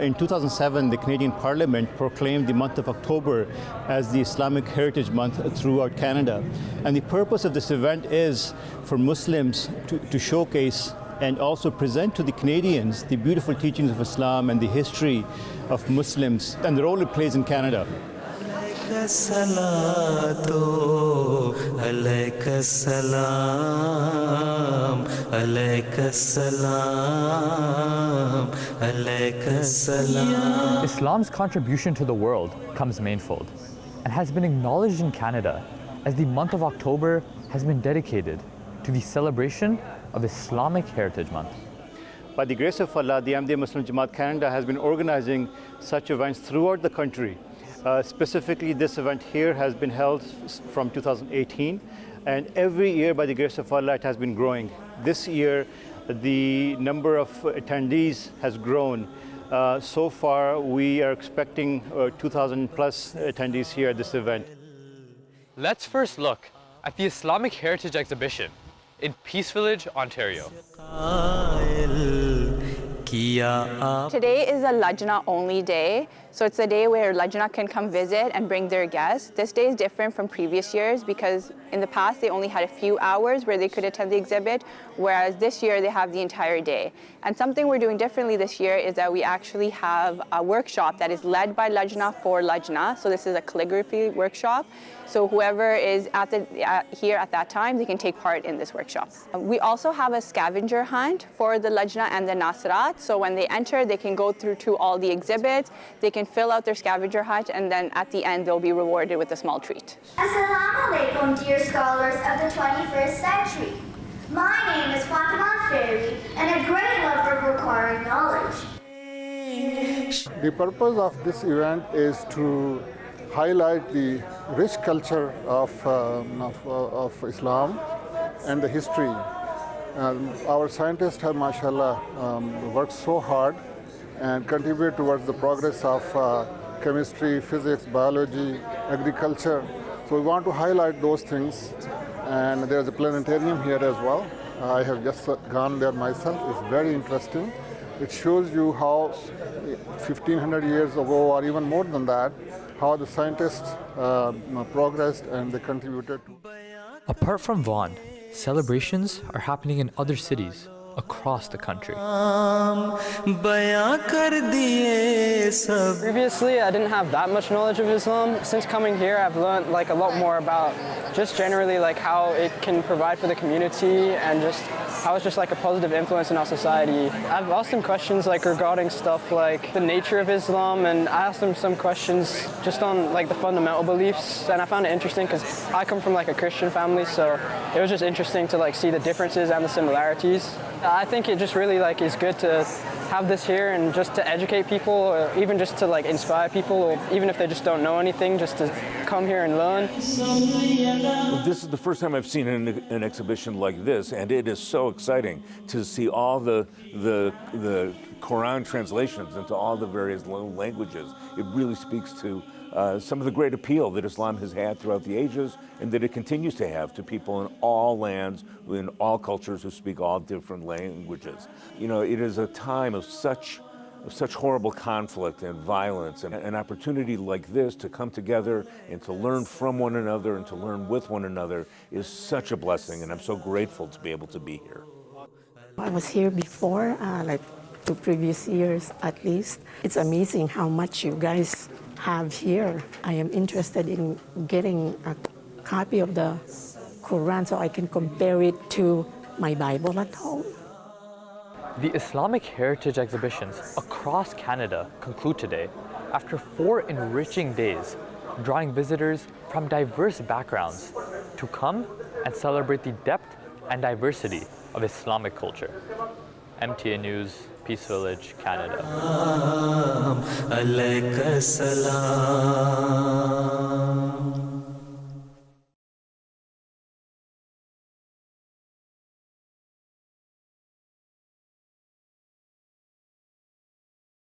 In 2007, the Canadian Parliament proclaimed the month of October as the Islamic Heritage Month throughout Canada. And the purpose of this event is for Muslims to showcase and also present to the Canadians the beautiful teachings of Islam and the history of Muslims and the role it plays in Canada. Islam's contribution to the world comes manifold and has been acknowledged in Canada as the month of October has been dedicated to the celebration of Islamic Heritage Month. By the grace of Allah, the Ahmadiyya Muslim Jamaat Canada has been organizing such events throughout the country. Specifically, this event here has been held from 2018, and every year, by the grace of Allah, it has been growing. This year, the number of attendees has grown. So far, we are expecting 2,000 plus attendees here at this event. Let's first look at the Islamic Heritage Exhibition in Peace Village, Ontario. Today is a Lajna only day, so it's a day where Lajna can come visit and bring their guests. This day is different from previous years because in the past they only had a few hours where they could attend the exhibit, whereas this year they have the entire day. And something we're doing differently this year is that we actually have a workshop that is led by Lajna for Lajna. So this is a calligraphy workshop. So whoever is here at that time, they can take part in this workshop. We also have a scavenger hunt for the Lajna and the Nasirat. So when they enter, they can go through to all the exhibits, they can fill out their scavenger hunt, and then at the end, they'll be rewarded with a small treat. Assalamu alaikum, dear scholars of the 21st century. My name is Fatima Ferry, and a great lover of acquiring knowledge. The purpose of this event is to highlight the rich culture of Islam and the history. Our scientists have, mashallah, worked so hard and contribute towards the progress of chemistry, physics, biology, agriculture. So we want to highlight those things. And there's a planetarium here as well. I have just gone there myself. It's very interesting. It shows you how 1,500 years ago, or even more than that, how the scientists progressed and they contributed to. Apart from Vaughan, celebrations are happening in other cities across the country. Previously, I didn't have that much knowledge of Islam. Since coming here, I've learned a lot more about just generally how it can provide for the community and just how it's just a positive influence in our society. I've asked them questions regarding stuff like the nature of Islam, and I asked them some questions just on the fundamental beliefs, and I found it interesting because I come from a Christian family, so it was just interesting to see the differences and the similarities. I think it just really is good to have this here and just to educate people, or even just to inspire people, or even if they just don't know anything, just to come here and learn. This is the first time I've seen an exhibition like this, and it is so exciting to see all the Quran translations into all the various languages. It really speaks to some of the great appeal that Islam has had throughout the ages, and that it continues to have to people in all lands, in all cultures who speak all different languages. It is a time of such horrible conflict and violence, and an opportunity like this to come together and to learn from one another and to learn with one another is such a blessing, and I'm so grateful to be able to be here. I was here before, 2 previous years at least. It's amazing how much you guys have here. I am interested in getting a copy of the Quran so I can compare it to my Bible at home. The Islamic Heritage exhibitions across Canada conclude today after 4 enriching days, drawing visitors from diverse backgrounds to come and celebrate the depth and diversity of Islamic culture. MTA News, Peace Village, Canada.